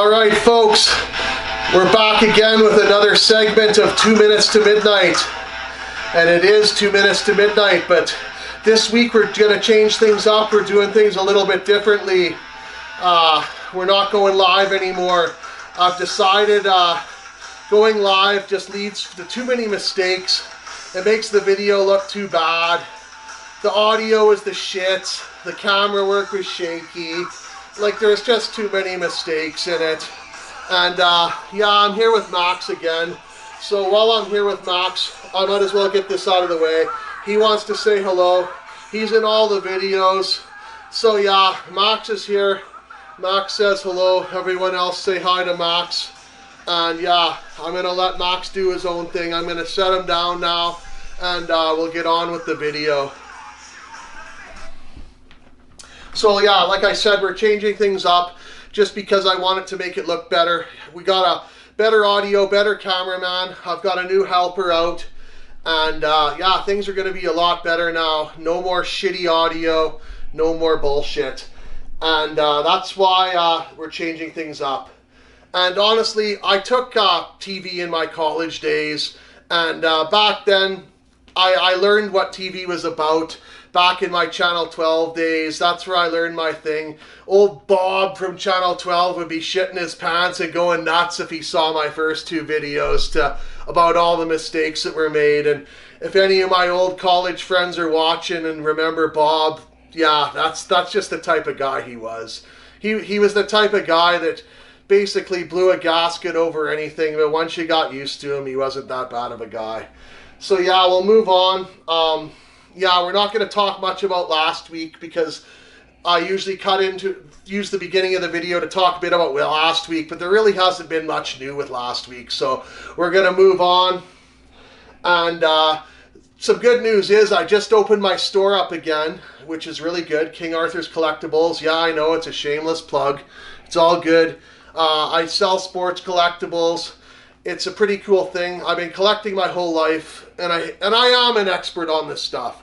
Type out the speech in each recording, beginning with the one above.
All right, folks, we're back again with another segment of 2 Minutes to Midnight. And it is 2 minutes to midnight, but this week we're going to change things up. We're doing things a little bit differently. We're not going live anymore. I've decided going live just leads to too many mistakes. It makes the video look too bad. The audio is the shit. The camera work was shaky. Like, there's just too many mistakes in it. And yeah, I'm here with Max again. So while I'm here with Max, I might as well get this out of the way. He wants to say hello. He's in all the videos. So yeah, Max is here. Max says hello. Everyone else say hi to Max. And yeah, I'm going to let Max do his own thing. I'm going to set him down now. And we'll get on with the video. So yeah, like I said, we're changing things up just because I wanted to make it look better. We got a better audio, better cameraman. I've got a new helper out. And yeah, things are going to be a lot better now. No more shitty audio, no more bullshit. And that's why we're changing things up. And honestly, I took TV in my college days. And back then, I learned what TV was about. Back in my Channel 12 days, that's where I learned my thing. Old Bob from Channel 12 would be shitting his pants and going nuts if he saw my first two videos about all the mistakes that were made. And if any of my old college friends are watching and remember Bob, yeah, that's just the type of guy he was. He was the type of guy that basically blew a gasket over anything, but once you got used to him, he wasn't that bad of a guy. So yeah, we'll move on. Yeah, we're not going to talk much about last week because I usually use the beginning of the video to talk a bit about last week, but there really hasn't been much new with last week. So we're going to move on. And some good news is I just opened my store up again, which is really good. King Arthur's Collectibles. Yeah, I know, it's a shameless plug. It's all good. I sell sports collectibles. It's a pretty cool thing. I've been collecting my whole life, and I am an expert on this stuff.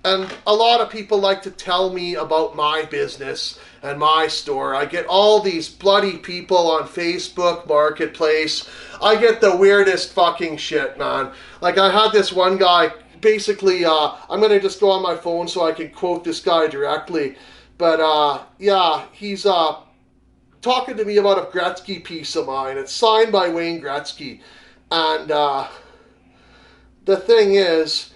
And a lot of people like to tell me about my business and my store. I get all these bloody people on Facebook Marketplace. I get the weirdest fucking shit, man. Like, I had this one guy, basically, I'm going to just go on my phone so I can quote this guy directly. But, yeah, he's talking to me about a Gretzky piece of mine. It's signed by Wayne Gretzky. And the thing is,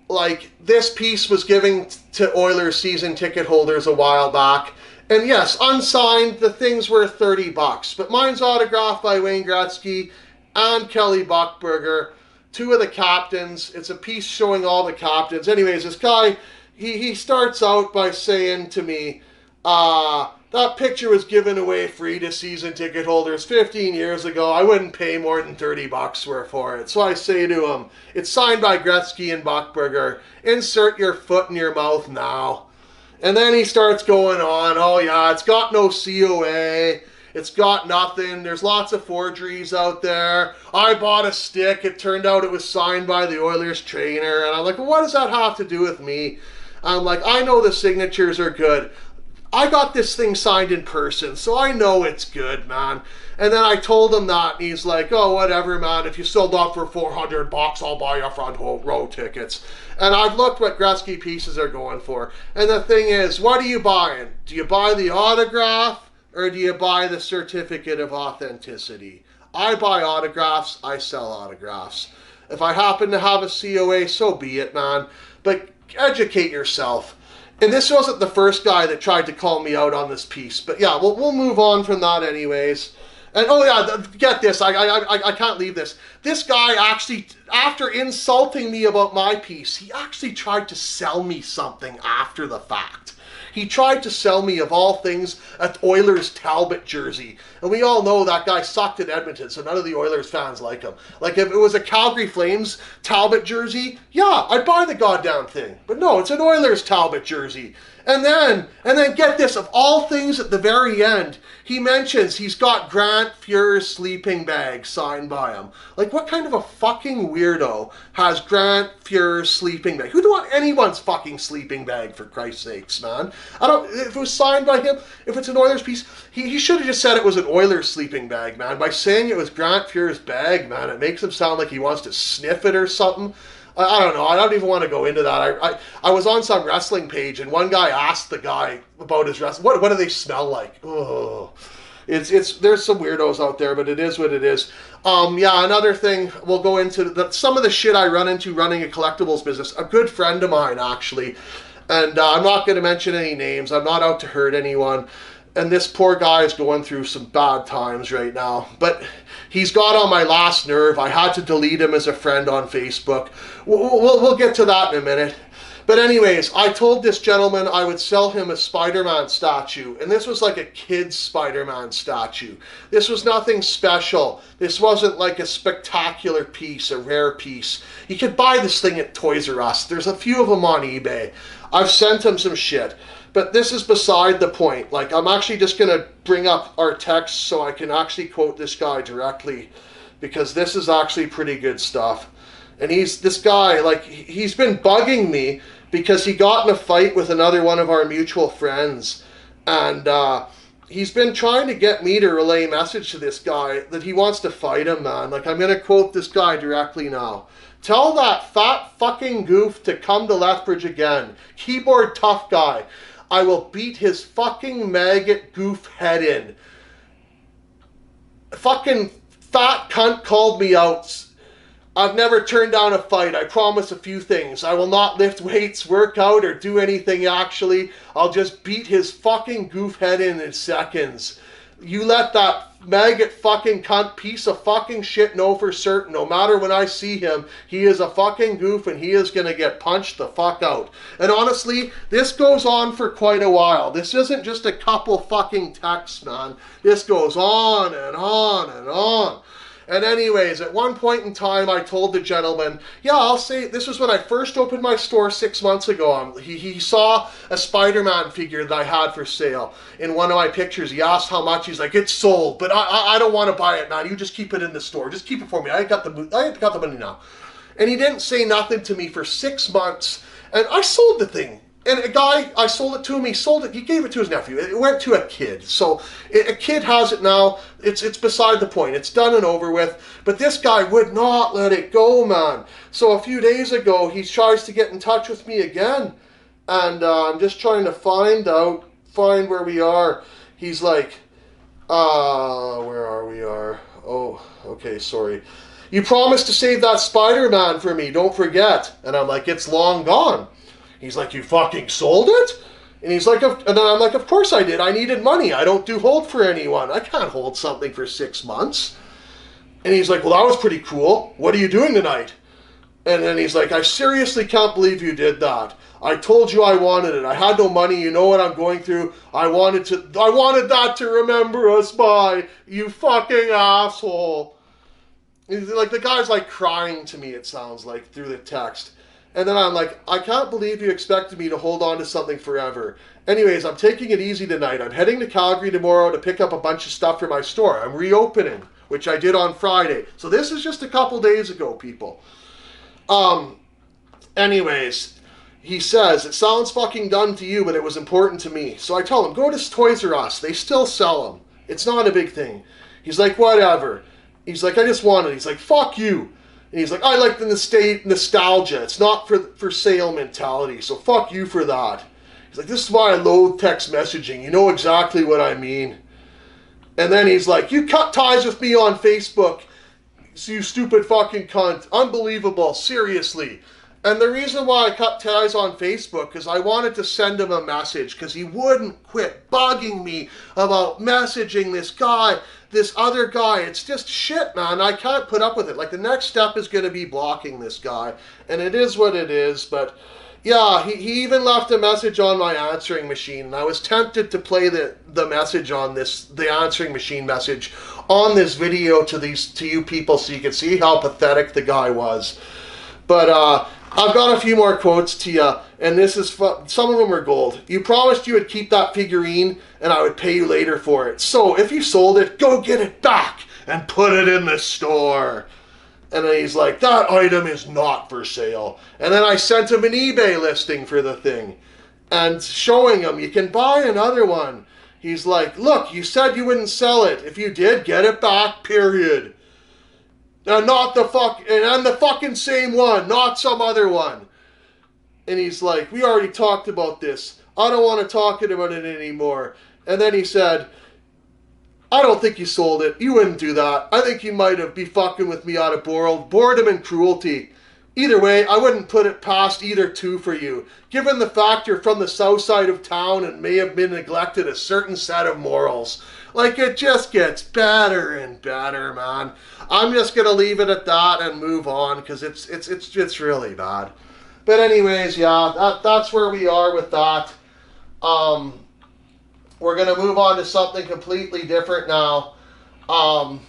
like, this piece was given to Oilers season ticket holders a while back. And yes, unsigned, the thing's worth $30. But mine's autographed by Wayne Gretzky and Kelly Buchberger, two of the captains. It's a piece showing all the captains. Anyways, this guy, he starts out by saying to me, that picture was given away free to season ticket holders 15 years ago. I wouldn't pay more than $30 for it. So I say to him, it's signed by Gretzky and Buchberger. Insert your foot in your mouth now. And then he starts going on, oh yeah, it's got no COA. It's got nothing. There's lots of forgeries out there. I bought a stick. It turned out it was signed by the Oilers trainer. And I'm like, well, what does that have to do with me? I'm like, I know the signatures are good. I got this thing signed in person, so I know it's good, man. And then I told him that, and he's like, oh, whatever, man. If you sold out for $400, I'll buy you front row tickets. And I've looked what Gretzky pieces are going for. And the thing is, what are you buying? Do you buy the autograph, or do you buy the certificate of authenticity? I buy autographs, I sell autographs. If I happen to have a COA, so be it, man. But educate yourself. And this wasn't the first guy that tried to call me out on this piece. But yeah, we'll move on from that anyways. And oh yeah, get this, I can't leave this. This guy actually, after insulting me about my piece, he actually tried to sell me something after the fact. He tried to sell me, of all things, an Oilers Talbot jersey. And we all know that guy sucked at Edmonton, so none of the Oilers fans like him. Like, if it was a Calgary Flames Talbot jersey, yeah, I'd buy the goddamn thing. But no, it's an Oilers Talbot jersey. And then get this, of all things at the very end, he mentions he's got Grant Fuhr's sleeping bag signed by him. Like, what kind of a fucking weirdo has Grant Fuhr's sleeping bag? Who do want anyone's fucking sleeping bag, for Christ's sakes, man? If it was signed by him, if it's an Oilers piece, he should have just said it was an Oilers sleeping bag, man. By saying it was Grant Fuhr's bag, man, it makes him sound like he wants to sniff it or something. I don't know. I don't even want to go into that. I was on some wrestling page, and one guy asked the guy about his wrestling. What do they smell like? Oh, there's some weirdos out there, but it is what it is. Yeah, another thing, we'll go into some of the shit I run into running a collectibles business. A good friend of mine, actually, and I'm not going to mention any names. I'm not out to hurt anyone. And this poor guy is going through some bad times right now. But he's got on my last nerve. I had to delete him as a friend on Facebook. We'll get to that in a minute. But anyways, I told this gentleman I would sell him a Spider-Man statue. And this was like a kid's Spider-Man statue. This was nothing special. This wasn't like a spectacular piece, a rare piece. You could buy this thing at Toys R Us. There's a few of them on eBay. I've sent him some shit. But this is beside the point. Like, I'm actually just going to bring up our text so I can actually quote this guy directly, because this is actually pretty good stuff. And this guy, like, he's been bugging me because he got in a fight with another one of our mutual friends. And he's been trying to get me to relay a message to this guy that he wants to fight him, man. Like, I'm going to quote this guy directly now. Tell that fat fucking goof to come to Lethbridge again. Keyboard tough guy. I will beat his fucking maggot goof head in. Fucking fat cunt called me out. I've never turned down a fight. I promise a few things. I will not lift weights, work out, or do anything actually. I'll just beat his fucking goof head in seconds. You let that maggot fucking cunt piece of fucking shit know for certain. No matter when I see him, he is a fucking goof and he is going to get punched the fuck out. And honestly, this goes on for quite a while. This isn't just a couple fucking texts, man. This goes on and on and on. And anyways, at one point in time, I told the gentleman, yeah, I'll say, this was when I first opened my store 6 months ago. He saw a Spider-Man figure that I had for sale in one of my pictures. He asked how much. He's like, it's sold, but I don't want to buy it now. You just keep it in the store. Just keep it for me. I ain't got the money now. And he didn't say nothing to me for 6 months. And I sold the thing. And a guy, I sold it to him, he gave it to his nephew. It went to a kid. So a kid has it now. It's beside the point. It's done and over with. But this guy would not let it go, man. So a few days ago, he tries to get in touch with me again. And I'm just trying to find where we are. He's like, where are we? Oh, okay, sorry. You promised to save that Spider-Man for me, don't forget. And I'm like, it's long gone. He's like, you fucking sold it? And he's like, and then I'm like, of course I did. I needed money. I don't do hold for anyone. I can't hold something for 6 months. And he's like, well, that was pretty cool. What are you doing tonight? And then he's like, I seriously can't believe you did that. I told you I wanted it. I had no money. You know what I'm going through. I wanted that to remember us by, you fucking asshole. And like, the guy's like crying to me, it sounds like, through the text. And then I'm like, I can't believe you expected me to hold on to something forever. Anyways, I'm taking it easy tonight. I'm heading to Calgary tomorrow to pick up a bunch of stuff for my store. I'm reopening, which I did on Friday. So this is just a couple days ago, people. Anyways, he says, it sounds fucking done to you, but it was important to me. So I tell him, go to Toys R Us. They still sell them. It's not a big thing. He's like, whatever. He's like, I just want it. He's like, fuck you. And he's like, I like the nostalgia. It's not for sale mentality, so fuck you for that. He's like, this is why I loathe text messaging. You know exactly what I mean. And then he's like, you cut ties with me on Facebook, you stupid fucking cunt. Unbelievable, seriously. And the reason why I cut ties on Facebook is I wanted to send him a message because he wouldn't quit bugging me about messaging this other guy. It's just shit, man. I can't put up with it. Like, the next step is going to be blocking this guy. And it is what it is. But, yeah, he even left a message on my answering machine. And I was tempted to play the message on the answering machine message on this video to you people so you can see how pathetic the guy was. But I've got a few more quotes to you, and this is some of them are gold. You promised you would keep that figurine, and I would pay you later for it. So if you sold it, go get it back and put it in the store. And then he's like, that item is not for sale. And then I sent him an eBay listing for the thing, and showing him you can buy another one. He's like, look, you said you wouldn't sell it. If you did, get it back, period. And not the fucking same one, not some other one. And he's like, we already talked about this. I don't want to talk about it anymore. And then he said, I don't think you sold it. You wouldn't do that. I think you might have been fucking with me out of boredom and cruelty. Either way, I wouldn't put it past either two for you. Given the fact you're from the south side of town and may have been neglected a certain set of morals. Like, it just gets better and better, man. I'm just gonna leave it at that and move on, because it's really bad. But anyways, yeah, that's where we are with that. We're gonna move on to something completely different now. I'm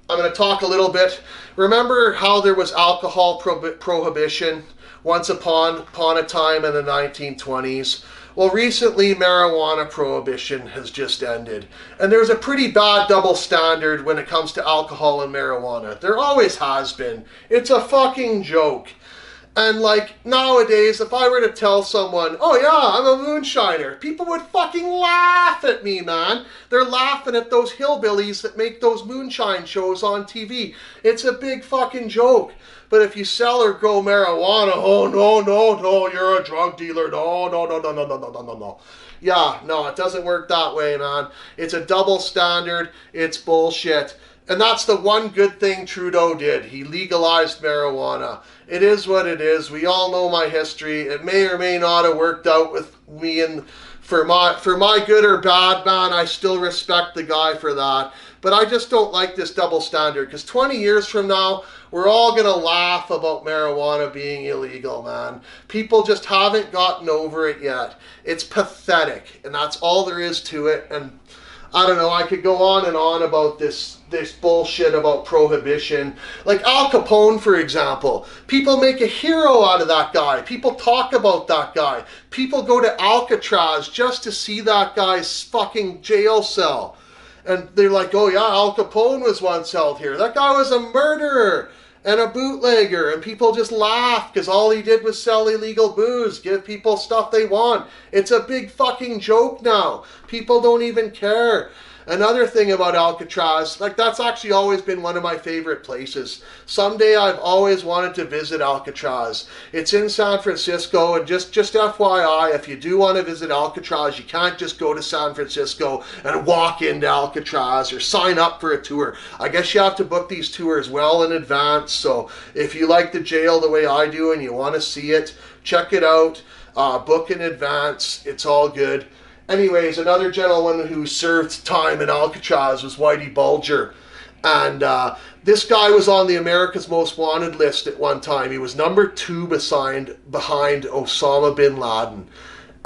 gonna talk a little bit. Remember how there was alcohol prohibition once upon a time in the 1920s? Well, recently, marijuana prohibition has just ended. And there's a pretty bad double standard when it comes to alcohol and marijuana. There always has been. It's a fucking joke. And like nowadays, if I were to tell someone, oh yeah, I'm a moonshiner, people would fucking laugh at me, man. They're laughing at those hillbillies that make those moonshine shows on TV. It's a big fucking joke. But if you sell or grow marijuana, oh no, you're a drug dealer. No. Yeah, no, it doesn't work that way, man. It's a double standard. It's bullshit. And that's the one good thing Trudeau did. He legalized marijuana. It is what it is. We all know my history. It may or may not have worked out with me, and for my good or bad, man, I still respect the guy for that. But I just don't like this double standard, because 20 years from now, we're all going to laugh about marijuana being illegal, man. People just haven't gotten over it yet. It's pathetic, and that's all there is to it. And I don't know, I could go on and on about this bullshit about prohibition. Like Al Capone, for example. People make a hero out of that guy. People talk about that guy. People go to Alcatraz just to see that guy's fucking jail cell. And they're like, oh yeah, Al Capone was once held here. That guy was a murderer and a bootlegger, and people just laugh because all he did was sell illegal booze, give people stuff they want. It's a big fucking joke now. People don't even care. Another thing about Alcatraz, like that's actually always been one of my favorite places. Someday I've always wanted to visit Alcatraz. It's in San Francisco, and just FYI, if you do want to visit Alcatraz, you can't just go to San Francisco and walk into Alcatraz or sign up for a tour. I guess you have to book these tours well in advance, so if you like the jail the way I do and you want to see it, check it out, book in advance, it's all good. Anyways, another gentleman who served time in Alcatraz was Whitey Bulger. And this guy was on the America's Most Wanted list at one time. He was number 2 behind Osama bin Laden.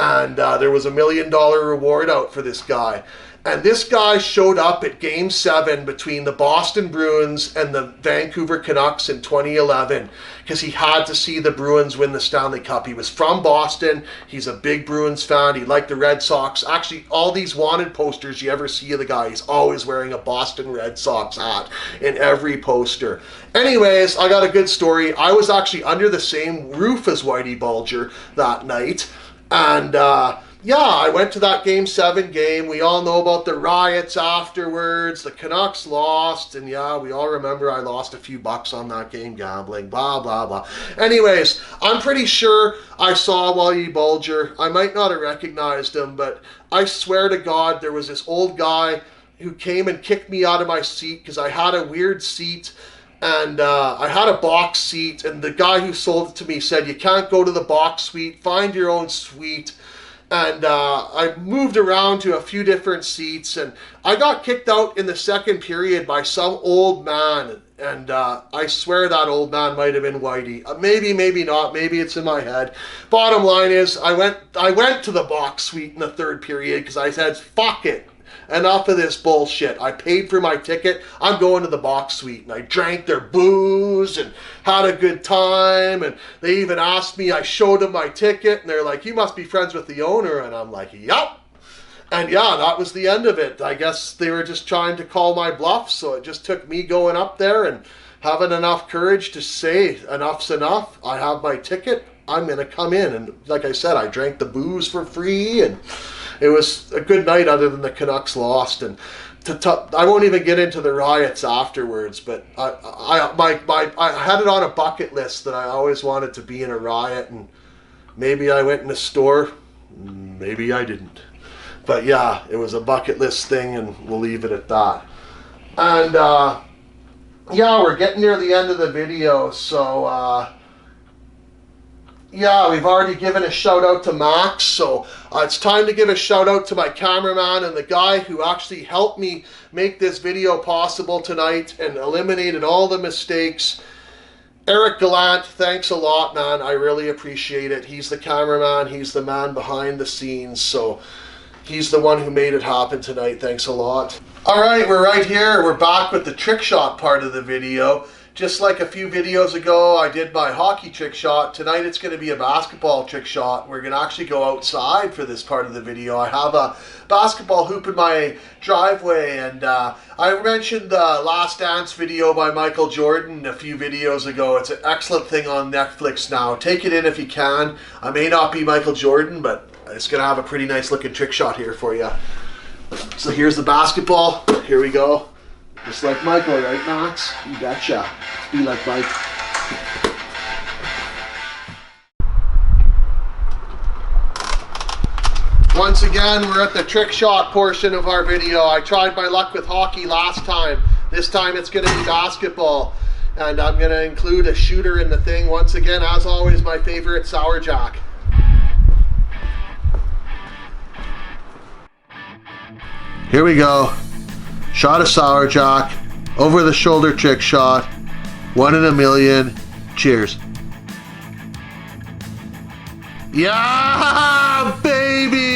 And there was $1 million reward out for this guy. And this guy showed up at Game 7 between the Boston Bruins and the Vancouver Canucks in 2011 because he had to see the Bruins win the Stanley Cup. He was from Boston. He's a big Bruins fan. He liked the Red Sox. Actually, all these wanted posters you ever see of the guy, he's always wearing a Boston Red Sox hat in every poster. Anyways, I got a good story. I was actually under the same roof as Whitey Bulger that night. And yeah, I went to that Game 7 game. We all know about the riots afterwards. The Canucks lost. And yeah, we all remember I lost a few bucks on that game gambling. Blah, blah, blah. Anyways, I'm pretty sure I saw Whitey Bulger. I might not have recognized him, but I swear to God, there was this old guy who came and kicked me out of my seat because I had a weird seat. And I had a box seat. And the guy who sold it to me said, you can't go to the box suite. Find your own suite. And I moved around to a few different seats, and I got kicked out in the second period by some old man. And I swear that old man might have been Whitey. Maybe not. Maybe it's in my head. Bottom line is, I went to the box suite in the third period because I said, fuck it. enough of this bullshit. I paid for my ticket. I'm going to the box suite. And I drank their booze and had a good time. And they even asked me, I showed them my ticket. And they're like, you must be friends with the owner. And I'm like, yup. And yeah, that was the end of it. I guess they were just trying to call my bluff. So it just took me going up there and having enough courage to say enough's enough. I have my ticket. I'm going to come in. And like I said, I drank the booze for free. And it was a good night other than the Canucks lost. And I won't even get into the riots afterwards, but I had it on a bucket list that I always wanted to be in a riot. And maybe I went in a store. Maybe I didn't. But yeah, it was a bucket list thing, and we'll leave it at that. And yeah, we're getting near the end of the video, so yeah, we've already given a shout out to Max, so it's time to give a shout out to my cameraman and the guy who actually helped me make this video possible tonight and eliminated all the mistakes. Eric Gallant, thanks a lot, man. I really appreciate it. He's the cameraman, he's the man behind the scenes, so he's the one who made it happen tonight. Thanks a lot. All right, we're right here. We're back with the trick shot part of the video. Just like a few videos ago, I did my hockey trick shot. Tonight it's going to be a basketball trick shot. We're going to actually go outside for this part of the video. I have a basketball hoop in my driveway, and I mentioned the Last Dance video by Michael Jordan a few videos ago. It's an excellent thing on Netflix now. Take it in if you can. I may not be Michael Jordan, but it's going to have a pretty nice looking trick shot here for you. So here's the basketball. Here we go. Just like Michael, right, Max? You betcha. Let's be like Mike. Once again, we're at the trick shot portion of our video. I tried my luck with hockey last time. This time it's going to be basketball. And I'm going to include a shooter in the thing. Once again, as always, my favorite, Sour Jack. Here we go. Shot of Sour Jack. Over the shoulder trick shot. 1 in a million. Cheers. Yeah, baby!